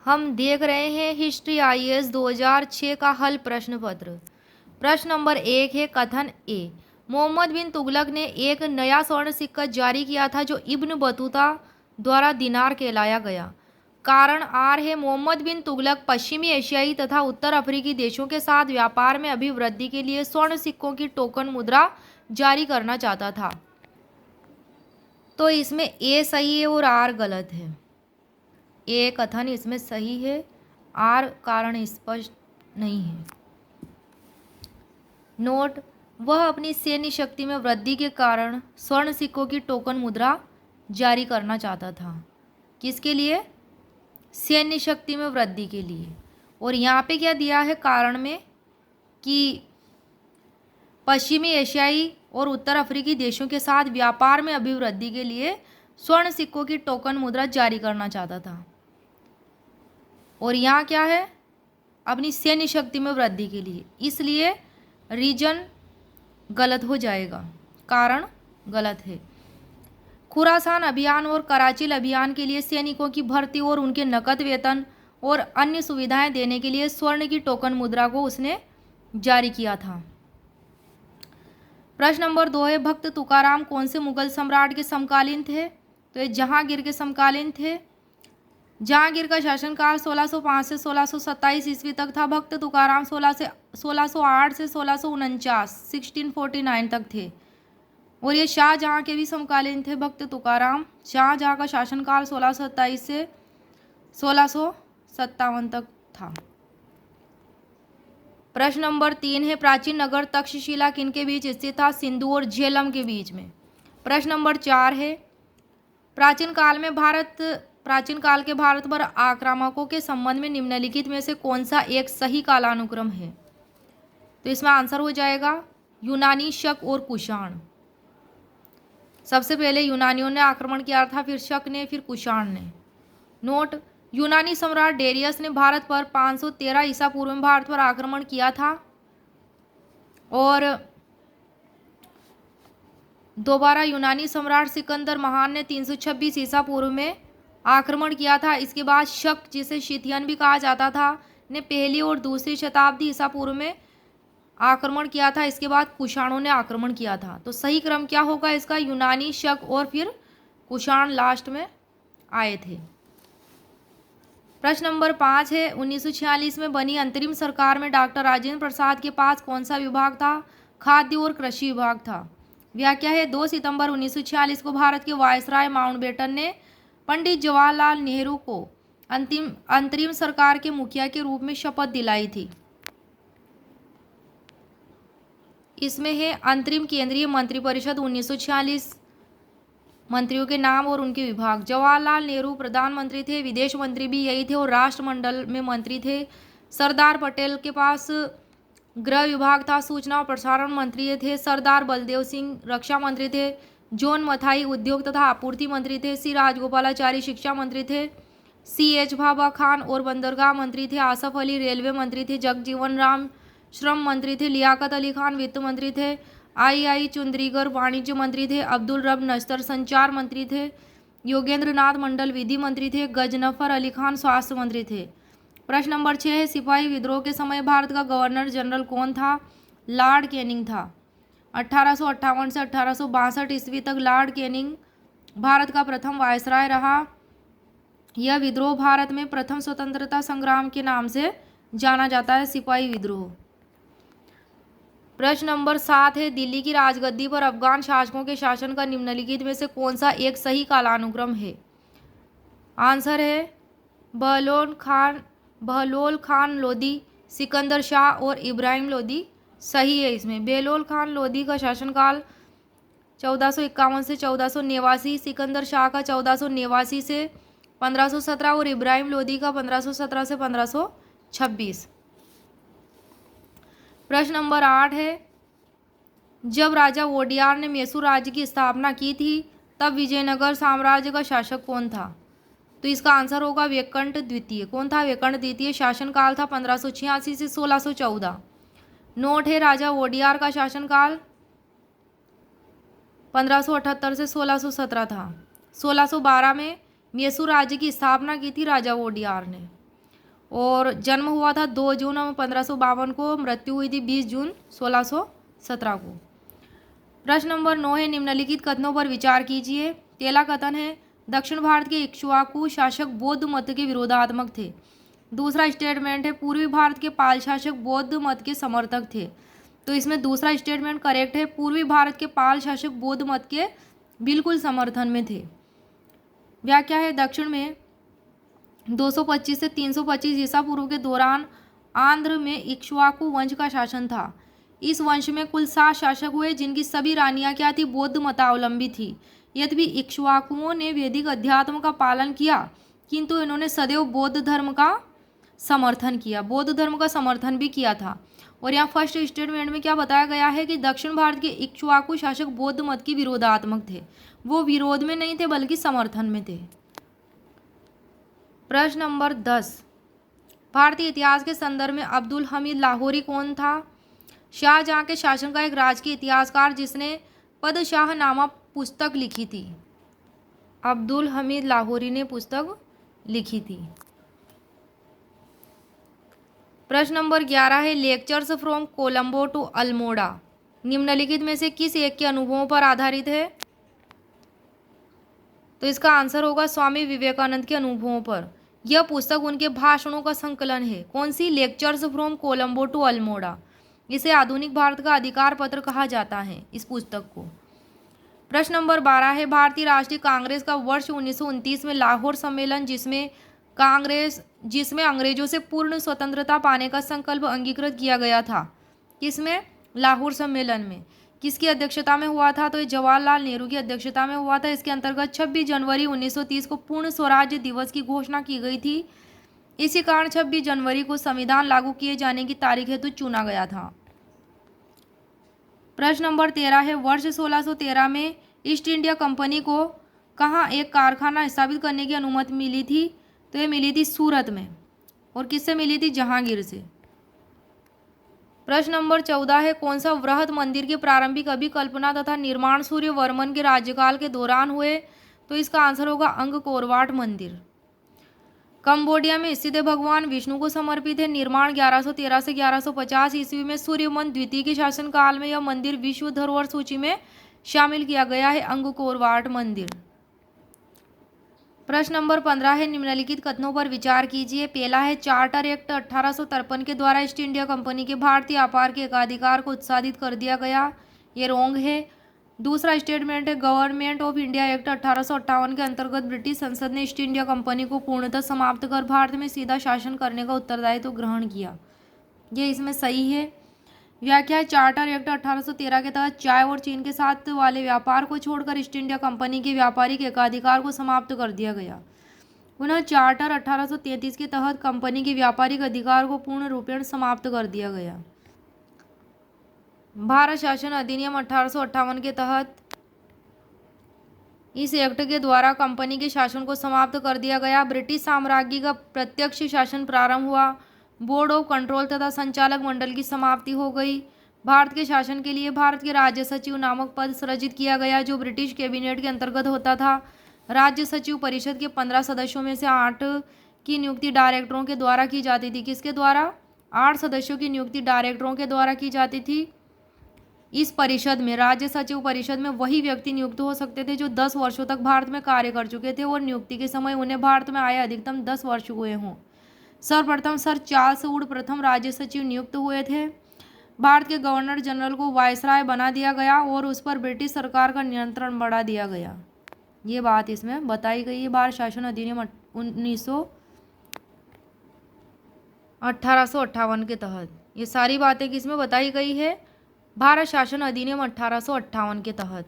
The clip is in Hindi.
हम देख रहे हैं हिस्ट्री आईएएस 2006 का हल प्रश्न पत्र। प्रश्न नंबर 1 है कथन ए। मोहम्मद बिन तुगलक ने एक नया स्वर्ण सिक्का जारी किया था जो इब्न बतूता द्वारा दिनार कहलाया गया। कारण आर है मोहम्मद बिन तुगलक पश्चिमी एशियाई तथा उत्तर अफ्रीकी देशों के साथ व्यापार में अभिवृद्धि के लिए स्वर्ण सिक्कों की टोकन मुद्रा जारी करना चाहता था। तो इसमें ए सही है और आर गलत है। ए कथन इसमें सही है, आर कारण स्पष्ट नहीं है। नोट, वह अपनी सैन्य शक्ति में वृद्धि के कारण स्वर्ण सिक्कों की टोकन मुद्रा जारी करना चाहता था। किसके लिए? सैन्य शक्ति में वृद्धि के लिए। और यहाँ पे क्या दिया है कारण में कि पश्चिमी एशियाई और उत्तर अफ्रीकी देशों के साथ व्यापार में अभिवृद्धि के लिए स्वर्ण सिक्कों की टोकन मुद्रा जारी करना चाहता था। और यहाँ क्या है? अपनी सैन्य शक्ति में वृद्धि के लिए, इसलिए रीजन गलत हो जाएगा, कारण गलत है। खुरासान अभियान और कराची अभियान के लिए सैनिकों की भर्ती और उनके नकद वेतन और अन्य सुविधाएं देने के लिए स्वर्ण की टोकन मुद्रा को उसने जारी किया था। प्रश्न नंबर 2 है भक्त तुकाराम कौन से मुगल सम्राट के समकालीन थे? तो ये जहांगीर के समकालीन थे। जहांगीर का शासनकाल 1605 से 1627 ईस्वी तक था। भक्त तुकाराम 1608 से 1649 1649 तक थे। और ये शाहजहाँ के भी समकालीन थे। भक्त तुकाराम शाहजहाँ का शासनकाल 1627 से 1657 तक था। प्रश्न नंबर 3 है प्राचीन नगर तक्षशिला किनके बीच स्थित था? सिंधु और झेलम के बीच में। प्रश्न नंबर 4 है प्राचीन काल के भारत पर आक्रामकों के संबंध में निम्नलिखित में से कौन सा एक सही कालानुक्रम है? तो इसमें आंसर हो जाएगा यूनानी, शक और कुषाण। सबसे पहले यूनानियों ने आक्रमण किया था, फिर शक ने, फिर कुषाण ने। नोट, यूनानी सम्राट डेरियस ने भारत पर 513 ईसा पूर्व में भारत पर आक्रमण किया था और दोबारा यूनानी सम्राट सिकंदर महान ने 326 ईसा पूर्व में आक्रमण किया था। इसके बाद शक, जिसे शिथियन भी कहा जाता था, ने पहली और दूसरी शताब्दी ईसा पूर्व में आक्रमण किया था। इसके बाद कुषाणों ने आक्रमण किया था। तो सही क्रम क्या होगा इसका? यूनानी, शक और फिर कुषाण लास्ट में आए थे। प्रश्न नंबर 5 है 1946 में बनी अंतरिम सरकार में डॉक्टर राजेंद्र प्रसाद के पास कौन सा विभाग था? खाद्य और कृषि विभाग था। व्याख्या है 2 सितंबर 1946 को भारत के वायसराय माउंटबेटन ने पंडित जवाहरलाल नेहरू को अंतरिम सरकार के मुखिया के रूप में शपथ दिलाई थी। इसमें है अंतरिम केंद्रीय मंत्रिपरिषद 1946 मंत्रियों के नाम और उनके विभाग। जवाहरलाल नेहरू प्रधानमंत्री थे, विदेश मंत्री भी यही थे और राष्ट्रमंडल में मंत्री थे। सरदार पटेल के पास गृह विभाग था, सूचना और प्रसारण मंत्री थे। सरदार बलदेव सिंह रक्षा मंत्री थे। जॉन मथाई उद्योग तथा आपूर्ति मंत्री थे। सी राजगोपालाचारी शिक्षा मंत्री थे। CH भाभा खान और बंदरगाह मंत्री थे। आसफ अली रेलवे मंत्री थे। जगजीवन राम श्रम मंत्री थे। लियाकत अली खान वित्त मंत्री थे। आई चुंद्रीगर वाणिज्य मंत्री थे। अब्दुल रब नश्तर संचार मंत्री थे। योगेंद्र नाथ मंडल विधि मंत्री थे। गजनफर अली खान स्वास्थ्य मंत्री थे। प्रश्न नंबर 6 है सिपाही विद्रोह के समय भारत का गवर्नर जनरल कौन था? लॉर्ड कैनिंग था। 1858 से 1862 ईस्वी तक लॉर्ड कैनिंग भारत का प्रथम वायसराय रहा। यह विद्रोह भारत में प्रथम स्वतंत्रता संग्राम के नाम से जाना जाता है, सिपाही विद्रोह। प्रश्न नंबर 7 है दिल्ली की राजगद्दी पर अफगान शासकों के शासन का निम्नलिखित में से कौन सा एक सही कालानुक्रम है? आंसर है बहलोल खान लोदी, सिकंदर शाह और इब्राहिम लोदी। सही है इसमें। बहलोल खान लोदी का शासनकाल 1451 से 1489, सिकंदर शाह का 1489 से 1517 और इब्राहिम लोदी का 1517 से 1526। प्रश्न नंबर 8 है जब राजा वोडियार ने मैसूर राज्य की स्थापना की थी तब विजयनगर साम्राज्य का शासक कौन था? तो इसका आंसर होगा वेकंट द्वितीय। कौन था? वेकंट द्वितीय। शासनकाल था 1586 से 1614। नोट है राजा वोडियार का शासनकाल 1578 से 1617 था। 1612 में मैसूर राज्य की स्थापना की थी राजा वोडियार ने। और जन्म हुआ था 2 जून 1552 को, मृत्यु हुई थी 20 जून 1617 को। प्रश्न नंबर 9 है, निम्नलिखित कथनों पर विचार कीजिए। पहला कथन है, दक्षिण भारत के इक्ष्वाकु शासक बौद्ध मत के विरोधात्मक थे। दूसरा स्टेटमेंट है, पूर्वी भारत के पाल शासक बौद्ध मत के समर्थक थे। तो इसमें दूसरा स्टेटमेंट करेक्ट है, पूर्वी भारत के पाल शासक बौद्ध मत के बिल्कुल समर्थन में थे। व्याख्या है, दक्षिण में 225 से 325 ईसा पूर्व के दौरान आंध्र में इक्ष्वाकु वंश का शासन था। इस वंश में कुल 7 शासक हुए, जिनकी सभी रानियां क्या थी, बौद्ध मतावलंबी थी। यद्यपि इक्ष्वाकुओं ने वैदिक अध्यात्म का पालन किया, किंतु इन्होंने सदैव बौद्ध धर्म का समर्थन किया, बौद्ध धर्म का समर्थन भी किया था। और यहाँ फर्स्ट स्टेटमेंट में क्या बताया गया है कि दक्षिण भारत के इक्ष्वाकु शासक बौद्ध मत की विरोधात्मक थे। वो विरोध में नहीं थे बल्कि समर्थन में थे। प्रश्न नंबर 10, भारतीय इतिहास के संदर्भ में अब्दुल हमीद लाहौरी कौन था? शाहजहां के शासन का एक राजकीय इतिहासकार जिसने पदशाह नामा पुस्तक लिखी थी। अब्दुल हमीद लाहौरी ने पुस्तक लिखी थी। प्रश्न नंबर 11 है, lectures from Colombo to Almora निम्नलिखित में से किस एक के अनुभवों पर आधारित है? तो इसका आंसर होगा स्वामी विवेकानंद के अनुभवों पर। यह पुस्तक उनके भाषणों का संकलन है। कौन सी? Lectures from Colombo to Almora. इसे आधुनिक भारत का अधिकार पत्र कहा जाता है, इस पुस्तक को। प्रश्न नंबर 12 है, भारतीय राष्ट्रीय कांग्रेस का वर्ष 1929 में लाहौर सम्मेलन जिसमें अंग्रेजों से पूर्ण स्वतंत्रता पाने का संकल्प अंगीकृत किया गया था, किसमें? लाहौर सम्मेलन में। किसकी अध्यक्षता में हुआ था? तो ये जवाहरलाल नेहरू की अध्यक्षता में हुआ था। इसके अंतर्गत 26 जनवरी 1930 को पूर्ण स्वराज्य दिवस की घोषणा की गई थी। इसी कारण 26 जनवरी को संविधान लागू किए जाने की तारीख हेतु चुना गया था। प्रश्न नंबर 13 है, वर्ष 1613 में ईस्ट इंडिया कंपनी को कहाँ एक कारखाना स्थापित करने की अनुमति मिली थी? तो ये मिली थी सूरत में। और किससे मिली थी? जहांगीर से। प्रश्न नंबर 14 है, कौन सा वृहद मंदिर की प्रारंभिक अभिकल्पना तथा निर्माण सूर्यवर्मन के राज्यकाल के दौरान हुए? तो इसका आंसर होगा अंगकोरवाट मंदिर। कंबोडिया में स्थित भगवान विष्णु को समर्पित है। निर्माण 1113 से 1150 ईस्वी में सूर्यवर्मन द्वितीय के शासनकाल में यह मंदिर विश्व धरोहर सूची में शामिल किया गया है, अंगकोरवाट मंदिर। प्रश्न नंबर 15 है, निम्नलिखित कथनों पर विचार कीजिए। पहला है, चार्टर एक्ट 1853 के द्वारा ईस्ट इंडिया कंपनी के भारतीय व्यापार के एकाधिकार को उत्साहित कर दिया गया, ये रॉन्ग है। दूसरा स्टेटमेंट है, गवर्नमेंट ऑफ इंडिया एक्ट 1858 के अंतर्गत ब्रिटिश संसद ने ईस्ट इंडिया कंपनी को पूर्णतः समाप्त कर भारत में सीधा शासन करने का उत्तरदायित्व ग्रहण किया, ये इसमें सही है। व्याख्या है, चार्टर एक्ट 1813 के तहत चाय और चीन के साथ वाले व्यापार को छोड़कर ईस्ट इंडिया कंपनी के व्यापारिक एकाधिकार को समाप्त कर दिया गया। पुनः चार्टर 1833 के तहत कंपनी के व्यापारिक अधिकार को पूर्ण रूपेण समाप्त कर दिया गया। भारत शासन अधिनियम 1858 के तहत इस एक्ट के द्वारा कंपनी के शासन को समाप्त कर दिया गया। ब्रिटिश साम्राज्य का प्रत्यक्ष शासन प्रारंभ हुआ। बोर्ड ऑफ कंट्रोल तथा संचालक मंडल की समाप्ति हो गई। भारत के शासन के लिए भारत के राज्य सचिव नामक पद सृजित किया गया, जो ब्रिटिश कैबिनेट के अंतर्गत होता था। राज्य सचिव परिषद के 15 सदस्यों में से 8 की नियुक्ति डायरेक्टरों के द्वारा की जाती थी। किसके द्वारा? 8 सदस्यों की नियुक्ति डायरेक्टरों के द्वारा की जाती थी। इस परिषद में, राज्य सचिव परिषद में, वही व्यक्ति नियुक्त हो सकते थे जो 10 वर्षों तक भारत में कार्य कर चुके थे और नियुक्ति के समय उन्हें भारत में आए अधिकतम 10 वर्ष हुए हों। सर्वप्रथम सर चार्ल्स वुड प्रथम राज्य सचिव नियुक्त हुए थे। भारत के गवर्नर जनरल को वायसराय बना दिया गया और उस पर ब्रिटिश सरकार का नियंत्रण बढ़ा दिया गया। ये बात इसमें बताई गई है भारत शासन अधिनियम 1858 के तहत। ये सारी बातें किसमें बताई गई है? भारत शासन अधिनियम 1858 के तहत।